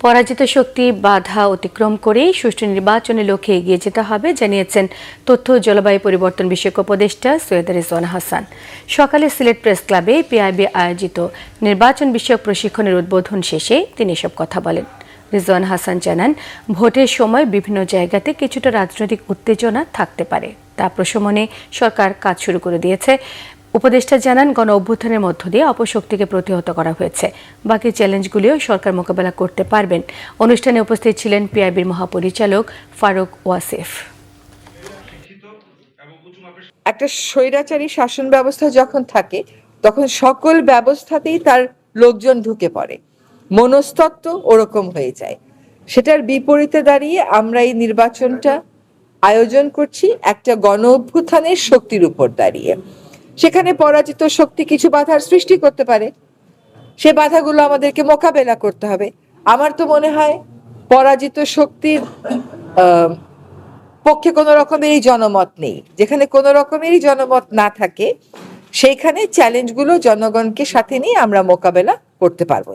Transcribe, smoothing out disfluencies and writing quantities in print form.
পরাজিত শক্তি বাধা অতিক্রম করেই সুষ্ঠু নির্বাচনের লক্ষ্যে এগিয়ে যেতে হবে জানিয়েছেন তথ্য ও জলবায়ু পরিবর্তন বিষয়ক উপদেষ্টা সৈয়দ রিজওয়ান হাসান। সকালে সিলেট প্রেস ক্লাবে পিআইবি আয়োজিত নির্বাচন বিষয়ক প্রশিক্ষণের উদ্বোধন শেষে তিনি এসব কথা বলেন। রিজওয়ান হাসান জানান, ভোটের সময় বিভিন্ন জায়গাতে কিছুটা রাজনৈতিক উত্তেজনা থাকতে পারে, তা প্রশমনে সরকার কাজ শুরু করে দিয়েছে। উপদেষ্টা জানান, গণ অভ্যুত্থানের মধ্য দিয়ে অপশক্তিকে প্রতিহত করা হয়েছে, বাকি চ্যালেঞ্জগুলিও সরকার মোকাবেলা করতে পারবেন। অনুষ্ঠানে উপস্থিত ছিলেন পিআইবির মহাপরিচালক ফারুক ওয়াসিফ। একটা স্বৈরাচারী শাসন ব্যবস্থা যখন থাকে তখন সকল ব্যবস্থাতেই তার লোকজন ঢুকে পড়ে, মনস্তত্ত্ব ওরকম হয়ে যায়। সেটার বিপরীতে দাঁড়িয়ে আমরা এই নির্বাচনটা আয়োজন করছি একটা গণ অভ্যুত্থানের শক্তির উপর দাঁড়িয়ে। সেখানে পরাজিত শক্তি কিছু বাধার সৃষ্টি করতে পারে, সে বাধাগুলো আমাদেরকে মোকাবেলা করতে হবে। আমার তো মনে হয় পরাজিত শক্তির পক্ষে কোনো রকমেরই জনমত নেই। যেখানে কোনো রকমেরই জনমত না থাকে সেইখানে চ্যালেঞ্জগুলো জনগণকে সাথে নিয়ে আমরা মোকাবেলা করতে পারবো।